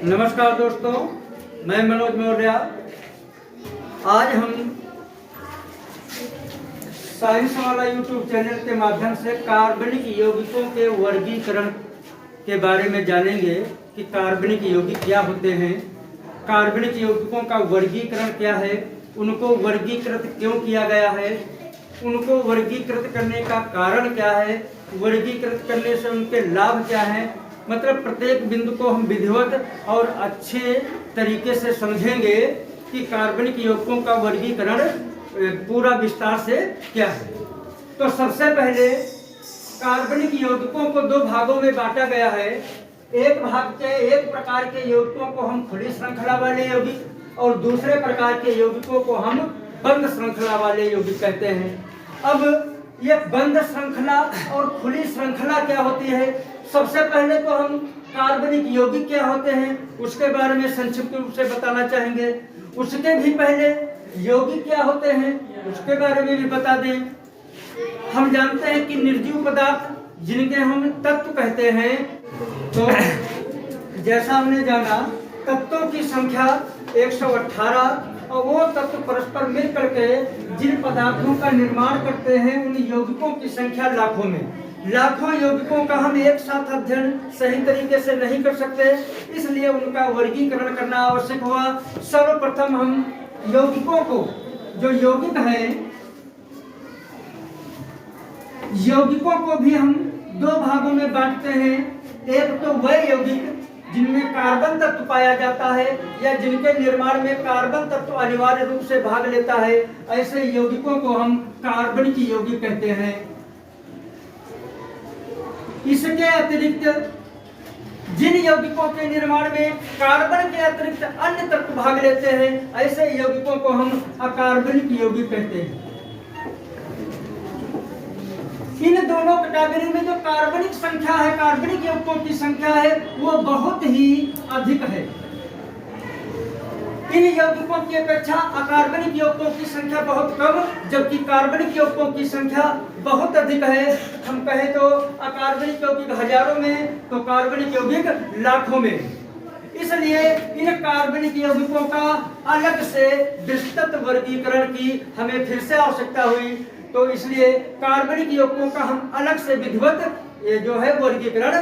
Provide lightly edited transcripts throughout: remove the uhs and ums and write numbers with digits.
नमस्कार दोस्तों, मैं मनोज मौर्य। आज हम साइंस वाला यूट्यूब चैनल के माध्यम से कार्बनिक यौगिकों के वर्गीकरण के बारे में जानेंगे कि कार्बनिक यौगिक क्या होते हैं, कार्बनिक यौगिकों का वर्गीकरण क्या है, उनको वर्गीकृत क्यों किया गया है, उनको वर्गीकृत करने का कारण क्या है, वर्गीकृत करने से उनके लाभ क्या हैं। मतलब प्रत्येक बिंदु को हम विधिवत और अच्छे तरीके से समझेंगे कि कार्बनिक यौगिकों का वर्गीकरण पूरा विस्तार से क्या है। तो सबसे पहले कार्बनिक यौगिकों को दो भागों में बांटा गया है। एक प्रकार के यौगिकों को हम खुली श्रृंखला वाले यौगिक और दूसरे प्रकार के यौगिकों को हम बंद श्रृंखला वाले यौगिक कहते हैं। अब ये बंद श्रृंखला और खुली श्रृंखला क्या होती है, सबसे पहले तो हम कार्बनिक यौगिक क्या होते हैं उसके बारे में संक्षिप्त रूप से बताना चाहेंगे। उसके भी पहले यौगिक क्या होते हैं उसके बारे में भी बता दें। हम जानते हैं कि निर्जीव पदार्थ जिनके हम तत्व कहते हैं, तो जैसा हमने जाना तत्वों की संख्या 118 और वो तत्व परस्पर मिल करके जिन पदार्थों का निर्माण करते हैं उन यौगिकों की संख्या लाखों में। लाखों यौगिकों का हम एक साथ अध्ययन सही तरीके से नहीं कर सकते, इसलिए उनका वर्गीकरण करना आवश्यक हुआ। सर्वप्रथम हम यौगिकों को, जो यौगिक हैं, यौगिकों को भी हम दो भागों में बांटते हैं। एक तो वह यौगिक जिनमें कार्बन तत्व पाया जाता है या जिनके निर्माण में कार्बन तत्व अनिवार्य रूप से भाग लेता है, ऐसे यौगिकों को हम कार्बनिक यौगिक कहते हैं। इसके अतिरिक्त जिन यौगिकों के निर्माण में कार्बन के अतिरिक्त अन्य तत्व भाग लेते हैं, ऐसे यौगिकों को हम अकार्बनिक यौगिक कहते हैं। इन दोनों कैटेगरी में जो कार्बनिक संख्या है, कार्बनिक यौगिकों की संख्या है, वो बहुत ही अधिक है। इन यौगिकों की अपेक्षा अकार्बनिक यौगिकों की संख्या बहुत कम, जबकि कार्बनिक यौगिकों की संख्या बहुत अधिक है। हम कहें तो अकार्बनिक यौगिक हजारों में, तो कार्बनिक यौगिक लाखों में। इसलिए इन कार्बनिक यौगिकों का अलग से विस्तृत वर्गीकरण की हमें फिर से आवश्यकता हुई। तो इसलिए कार्बनिक यौगिकों का हम अलग से विधिवत ये जो है वर्गीकरण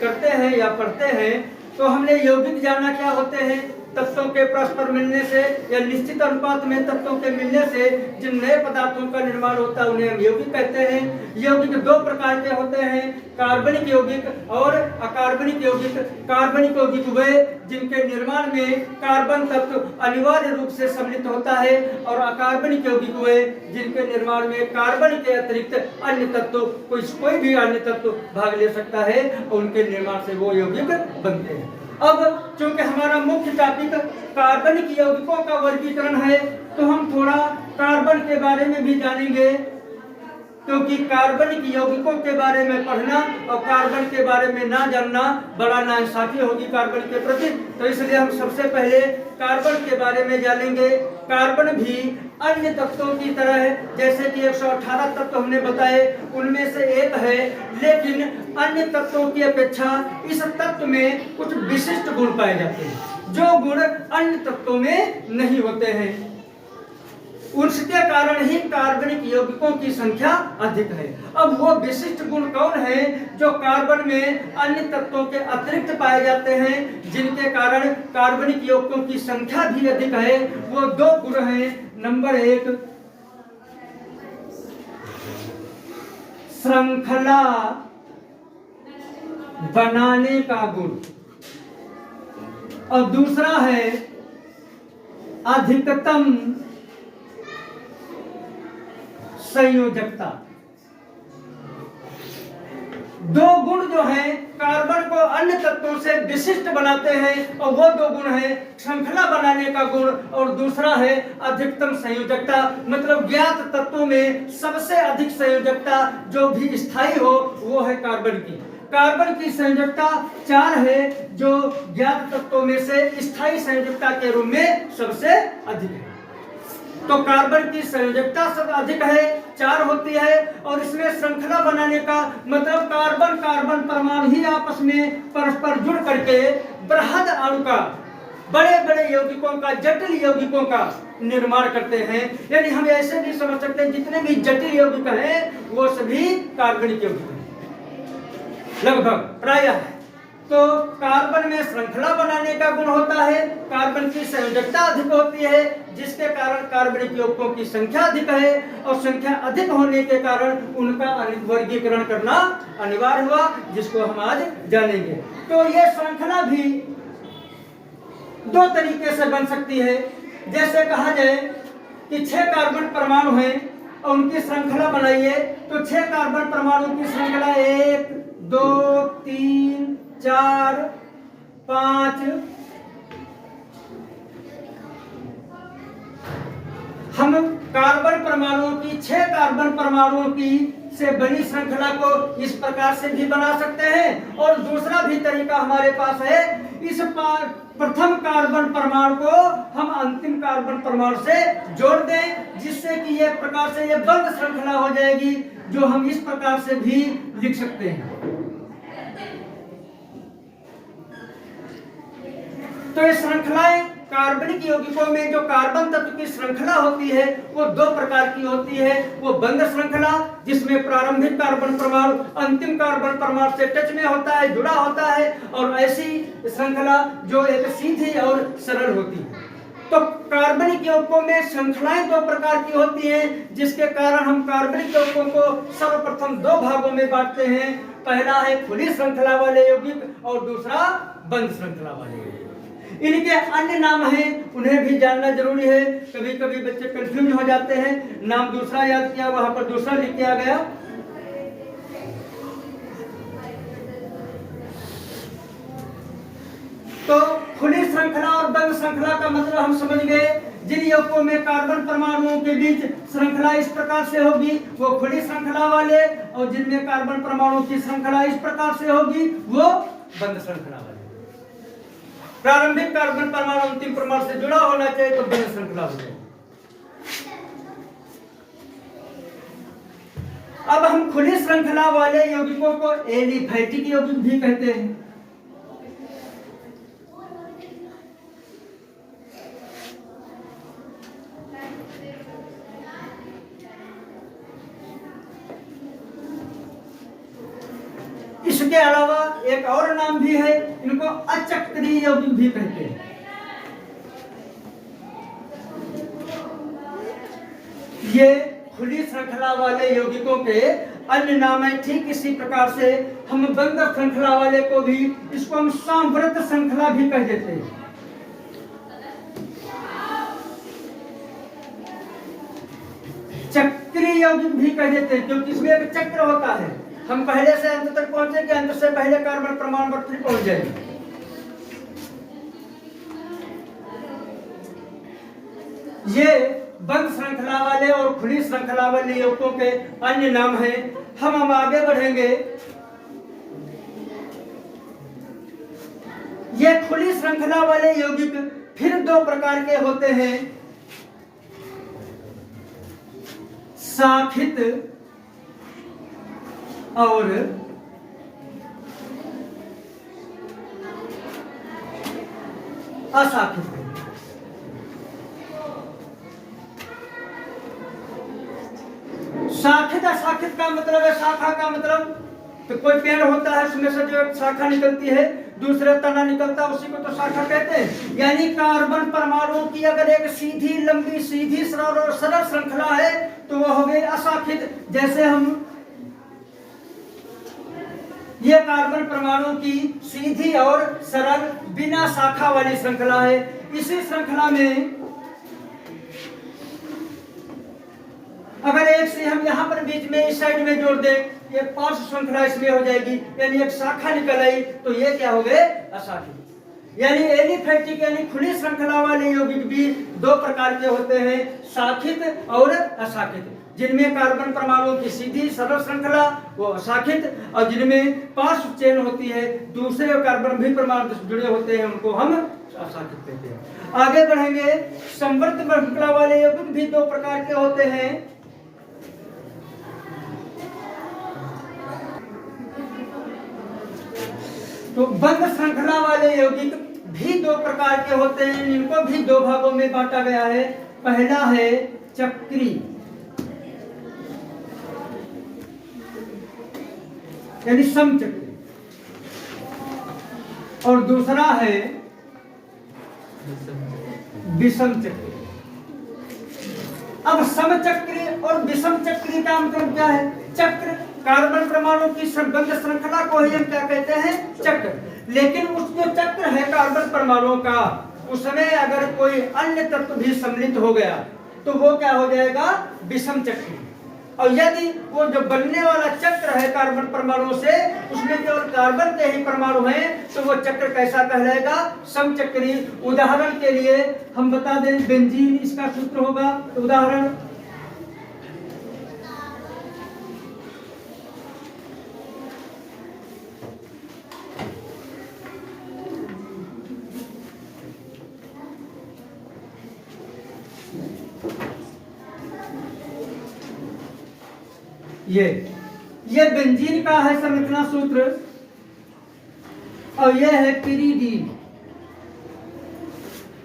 करते हैं या पढ़ते हैं। तो हमने यौगिक जाना क्या होते हैं, तत्वों के परस्पर मिलने से या निश्चित अनुपात में तत्वों के मिलने से जिन नए पदार्थों का निर्माण होता है उन्हें हम यौगिक कहते हैं। यौगिक दो प्रकार के होते हैं, कार्बनिक यौगिक और अकार्बनिक यौगिक। कार्बनिक यौगिक वे जिनके निर्माण में कार्बन तत्व अनिवार्य रूप से सम्मिलित होता है, और अकार्बनिक यौगिक वे जिनके निर्माण में कार्बन के अतिरिक्त अन्य तत्व कोई भी अन्य तत्व भाग ले सकता है और उनके निर्माण से वो यौगिक बनते हैं। अब चूंकि हमारा मुख्य टॉपिक कार्बनिक यौगिकों का वर्गीकरण है, तो हम थोड़ा कार्बन के बारे में भी जानेंगे, क्योंकि कार्बनिक यौगिकों के बारे में पढ़ना और कार्बन के बारे में ना जानना बड़ा नाइंसाफी होगी कार्बन के प्रति। तो इसलिए हम सबसे पहले कार्बन के बारे में जानेंगे। कार्बन भी अन्य तत्वों की तरह है, जैसे कि 118 तत्व हमने बताए उनमें से एक है, लेकिन अन्य तत्वों की अपेक्षा इस तत्व में कुछ विशिष्ट गुण पाए जाते हैं जो गुण अन्य तत्वों में नहीं होते हैं। उसके कारण ही कार्बनिक यौगिकों की संख्या अधिक है। अब वो विशिष्ट गुण कौन है जो कार्बन में अन्य तत्वों के अतिरिक्त पाए जाते हैं, जिनके कारण कार्बनिक यौगिकों की संख्या भी अधिक है? वो दो गुण हैं। नंबर एक, श्रृंखला बनाने का गुण, और दूसरा है अधिकतम संयोजकता। दो गुण जो हैं कार्बन को अन्य तत्वों से विशिष्ट बनाते हैं, और वो दो गुण हैं श्रृंखला बनाने का गुण और दूसरा है अधिकतम संयोजकता। मतलब ज्ञात तत्वों में सबसे अधिक संयोजकता जो भी स्थायी हो वो है कार्बन की। कार्बन की संयोजकता 4 है, जो ज्ञात तत्वों में से स्थायी संयोजकता के रूप में सबसे अधिक है। तो कार्बन की संयोजकता सबसे अधिक है, 4 होती है। और इसमें श्रृंखला बनाने का मतलब कार्बन कार्बन परमाणु ही आपस में परस्पर जुड़ करके बृहद अणु का, बड़े बड़े यौगिकों का, जटिल यौगिकों का निर्माण करते हैं। यानी हम ऐसे भी समझ सकते हैं जितने भी जटिल यौगिक हैं वो सभी कार्बनिक यौगिक हैं लगभग प्रायः। तो कार्बन में श्रृंखला बनाने का गुण होता है, कार्बन की संयोजकता अधिक होती है, जिसके कारण कार्बनिक यौगिकों की संख्या अधिक है। और संख्या अधिक होने के कारण उनका वर्गीकरण करना अनिवार्य हुआ, जिसको हम आज जानेंगे। तो ये श्रृंखला भी 2 तरीके से बन सकती है। जैसे कहा जाए कि 6 कार्बन परमाणु हैं और उनकी श्रृंखला बनाइए, तो 6 कार्बन परमाणु की श्रृंखला 1 2 3 4 5। हम कार्बन परमाणुओं की 6 कार्बन परमाणुओं की से बनी श्रृंखला को इस प्रकार से भी बना सकते हैं। और दूसरा भी तरीका हमारे पास है, इस प्रथम कार्बन परमाणु को हम अंतिम कार्बन परमाणु से जोड़ दें, जिससे कि ये प्रकार से ये बंद श्रृंखला हो जाएगी, जो हम इस प्रकार से भी लिख सकते हैं। तो ये श्रृंखलाएं कार्बनिक यौगिकों में जो कार्बन तत्व की श्रृंखला होती है वो 2 प्रकार की होती है। वो बंद श्रृंखला, जिसमें प्रारंभिक कार्बन परमाणु अंतिम कार्बन परमाणु से टच में होता है, जुड़ा होता है, और ऐसी श्रृंखला जो एक सीधी और सरल होती है। तो कार्बनिक यौगिकों में श्रृंखलाएं 2 प्रकार की होती हैं, जिसके कारण हम कार्बनिक यौगिकों को सर्वप्रथम 2 भागों में बांटते हैं। पहला है खुली श्रृंखला वाले यौगिक और दूसरा बंद श्रृंखला वाले यौगिक। इनके अन्य नाम हैं, उन्हें भी जानना जरूरी है। कभी कभी बच्चे कंफ्यूज हो जाते हैं, नाम दूसरा याद किया, वहां पर दूसरा लिख दिया गया। तो खुली श्रृंखला और बंद श्रृंखला का मतलब हम समझ गए। जिन यौगिकों में कार्बन परमाणुओं के बीच श्रृंखला इस प्रकार से होगी वो खुली श्रृंखला वाले, और जिनमें कार्बन परमाणुओं की श्रृंखला इस प्रकार से होगी वो बंद श्रृंखला वाले। प्रारंभिक कार्बन परमाणु अंतिम परमाणु से जुड़ा होना चाहिए तो बंद श्रृंखला हो जाए। अब हम खुली श्रृंखला वाले यौगिकों को एलिफैटिक यौगिक भी कहते हैं। इसके अलावा एक और नाम भी है, इनको अचक्रीय यौगिक भी कहते हैं। ये खुली श्रृंखला वाले यौगिकों के अन्य नाम है। ठीक इसी प्रकार से हम बंद श्रृंखला वाले को भी, इसको हम सांवृत श्रृंखला भी कह देते हैं। चक्रीय यौगिक भी कह देते हैं, क्योंकि इसमें एक चक्र होता है। हम पहले से अंत तक पहुंचेंगे, अंत से पहले कार्बन परमाणु पर फिर पहुंच जाएंगे। ये बंद श्रृंखला वाले और खुली श्रृंखला वाले यौगिकों के अन्य नाम हैं। हम आगे बढ़ेंगे। ये खुली श्रृंखला वाले यौगिक फिर 2 प्रकार के होते हैं, शाखित और अशाखित। शाखित अशाखित का मतलब है, शाखा का मतलब तो कोई पेड़ होता है, उसमें से जो एक शाखा निकलती है, दूसरा तना निकलता है, उसी को तो शाखा कहते हैं। यानी कार्बन परमाणुओं की अगर एक सीधी लंबी सीधी सरल श्रृंखला है तो वह हो गई अशाखित। जैसे हम ये कार्बन परमाणु की सीधी और सरल बिना शाखा वाली श्रृंखला है। इसी श्रृंखला में अगर एक से हम यहाँ पर बीच में इस साइड में जोड़ दें, ये पार्श्व श्रृंखला इसमें हो जाएगी, यानी एक शाखा निकल आई, तो ये क्या हो गए? अशाखित। यानी एलिफैटिक यानी खुली श्रृंखला वाले यौगिक भी 2 प्रकार के होते हैं, शाखित और अशाखित। जिनमें कार्बन परमाणुओं की सीधी सरल श्रृंखला वो अशाखित, और जिनमें पार्श्व चेन होती है, दूसरे कार्बन भी परमाणु से जुड़े होते हैं, उनको हम अशाखित कहते हैं। आगे बढ़ेंगे। संवर्त श्रृंखला वाले यौगिक भी दो प्रकार के होते हैं। तो बंध श्रृंखला वाले यौगिक भी दो प्रकार के होते हैं, इनको भी दो भागों में बांटा गया है। पहला है चक्री, यानी समचक्री, और दूसरा है विषम चक्री। अब समचक्री और विषम चक्री का मतलब क्या है? चक्र, कार्बन परमाणु की बंध श्रृंखला को ही हम क्या कहते हैं? चक्र। लेकिन उस जो चक्र है कार्बन परमाणुओं का, उसमें अगर कोई अन्य तत्व भी सम्मिलित हो गया तो वो क्या हो जाएगा? विषम चक्री। और यदि वो जो बनने वाला चक्र है कार्बन परमाणु से, उसमें केवल कार्बन के ही परमाणु हैं, तो वो चक्र कैसा कहलाएगा? समचक्री। उदाहरण के लिए हम बता दें, बेंजीन इसका सूत्र होगा। उदाहरण, ये बेंजीन का है संरचना सूत्र, और ये है पिरीडीन।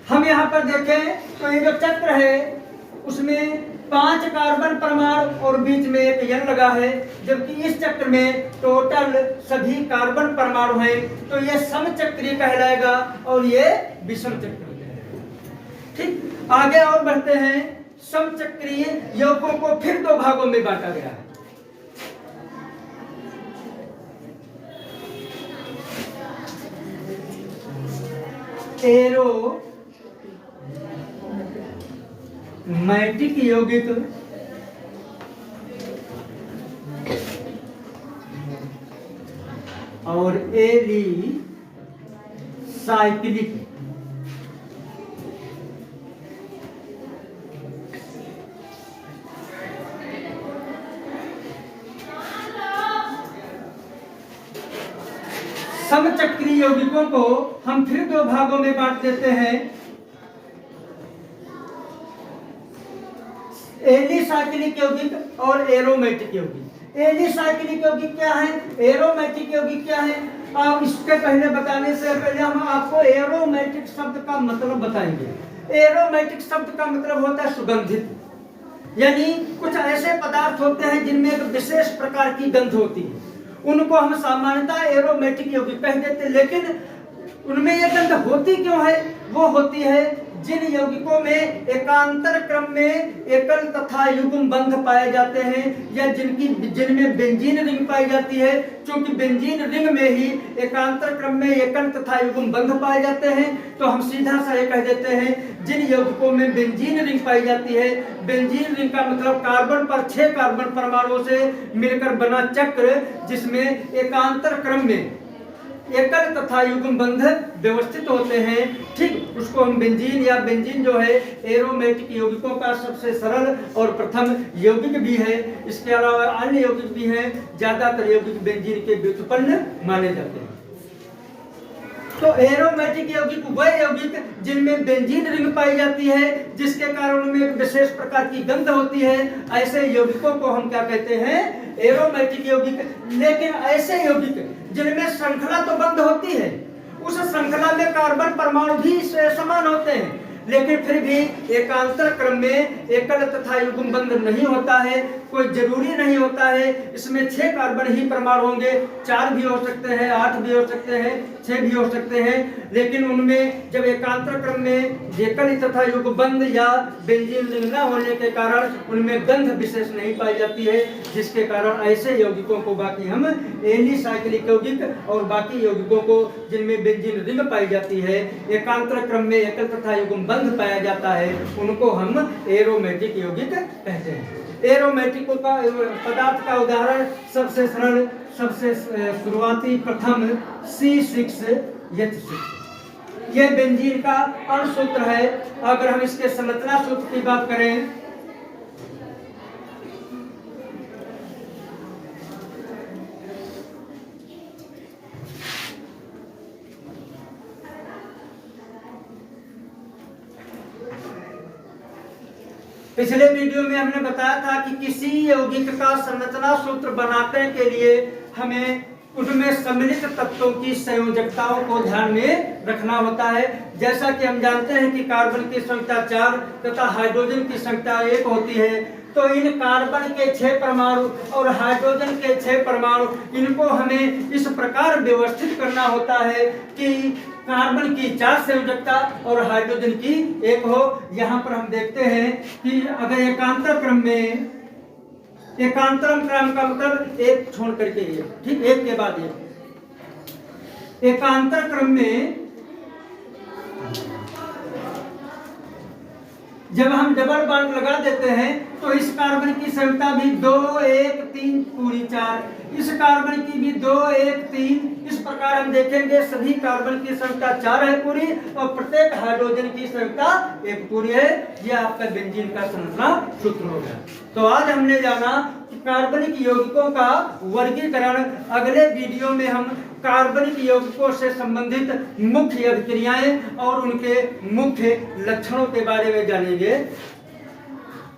हम यहाँ पर देखें तो ये जो चक्र है उसमें 5 कार्बन परमाणु और बीच में एक यन लगा है, जबकि इस चक्र में टोटल सभी कार्बन परमाणु हैं, तो ये समचक्री कहलाएगा और ये विषम चक्री कहलाएगा। ठीक, आगे और बढ़ते हैं। समचक्रीय यौगिकों को फिर दो भागों में बांटा गया है। एरोमैटिक यौगिक और एलिसाइक्लिक। समचक्रीय यौगिकों को हम फिर दो भागों में बांट देते हैं। एलिसाइक्लिक यौगिक और एरोमेटिक यौगिक। एलिसाइक्लिक यौगिक क्या है? एरोमेटिक यौगिक क्या है? आप इसके पहले बताने से पहले हम आपको एरोमेटिक शब्द का मतलब बताएंगे। एरोमेटिक शब्द का मतलब होता है सुगंधित, यानी कुछ ऐसे पदार्थ होते हैं जिनमें एक विशेष प्रकार की गंध होती है, उनको हम सामान्यतः एरोमेटिक यौगिक कह देते हैं। लेकिन उनमें यह गंध होती क्यों है? वो होती है जिन यौगिकों में एकांतर क्रम में एकल तथा युग्म बंध पाए जाते हैं, या जिनमें बेंजीन रिंग पाई जाती है। क्योंकि बेंजीन रिंग में ही एकांतर क्रम में एकल तथा युग्म बंध पाए जाते हैं, तो हम सीधा सा ये कह देते हैं जिन यौगिकों में बेंजीन रिंग पाई जाती है। बेंजीन रिंग का मतलब कार्बन पर 6 कार्बन परमाणुओं से मिलकर बना चक्र, जिसमें एकांतर क्रम में एकल तथा युग्म बंध व्यवस्थित होते हैं। ठीक, उसको हम बेंजीन, या बेंजीन जो है एरोमेटिक यौगिकों का सबसे सरल और प्रथम यौगिक भी है। इसके अलावा अन्य यौगिक भी हैं, ज्यादातर यौगिक बेंजीन के व्युत्पन्न माने जाते हैं। तो एरोमेटिक यौगिक वह यौगिक जिनमें बेंजीन रिंग पाई जाती है, जिसके कारण उनमें एक विशेष प्रकार की गंध होती है, ऐसे यौगिकों को हम क्या कहते हैं? एरोमेटिक यौगिक। लेकिन ऐसे यौगिक जिनमें श्रृंखला तो बंद होती है, उस श्रृंखला में कार्बन परमाणु भी समान होते हैं, लेकिन फिर भी एकांतर क्रम में एकल तथा युग्म बंध नहीं होता है। कोई जरूरी नहीं होता है इसमें 6 कार्बन ही परमाणु होंगे, 4 भी हो सकते हैं, 8 भी हो सकते हैं, 6 भी हो सकते हैं। लेकिन उनमें जब एकांतर क्रम में एकल तथा युग्म बंध या बेंजीन रिंग न होने के कारण उनमें गंध विशेष नहीं पाई जाती है, जिसके कारण ऐसे यौगिकों को बाकी हम एलिसाइक्लिक यौगिक और बाकी यौगिकों को जिनमें बेंजीन रिंग पाई जाती है, एकांतर क्रम में एकल तथा युग्म बंध पाया जाता है, उनको हम एरोमेटिक यौगिक कहते हैं। एरोमेटिक का पदार्थ का उदाहरण सबसे सरल, सबसे शुरुआती प्रथम C6H6, यह बेंजीन का अणु सूत्र है। अगर हम इसके संरचना सूत्र की बात करें पिछले वीडियो में हमने बताया था कि किसी यौगिक का संरचना सूत्र बनाने के लिए हमें उसमें सम्मिलित तत्वों की संयोजकताओं को ध्यान में रखना होता है। जैसा कि हम जानते हैं कि कार्बन की संख्या 4 तथा हाइड्रोजन की संख्या 1 होती है, तो इन कार्बन के 6 परमाणु और हाइड्रोजन के 6 परमाणु इनको हमें इस प्रकार व्यवस्थित करना होता है कि कार्बन की 4 संयोजकता और हाइड्रोजन की 1 हो। यहाँ पर हम देखते हैं कि अगर एकांतर क्रम में, एकांतरम क्रम का मतलब एक छोड़ करके ये, ठीक, एक के बाद एक, एकांतर क्रम में जब हम डबल बॉन्ड लगा देते हैं तो इस कार्बन की संख्या भी 2 1 3 पूरी 4, इस कार्बन की भी 2 1 3, इस प्रकार हम देखेंगे सभी कार्बन की संख्या 4 है पूरी और प्रत्येक हाइड्रोजन की संख्या 1 पूरी है। यह आपका बेंजीन का संरचना सूत्र हो गया। तो आज हमने जाना कि कार्बनिक यौगिकों का वर्गीकरण। अगले वीडियो में हम कार्बनिक यौगिकों से संबंधित मुख्य अभिक्रियाएं और उनके मुख्य लक्षणों के बारे में जानेंगे।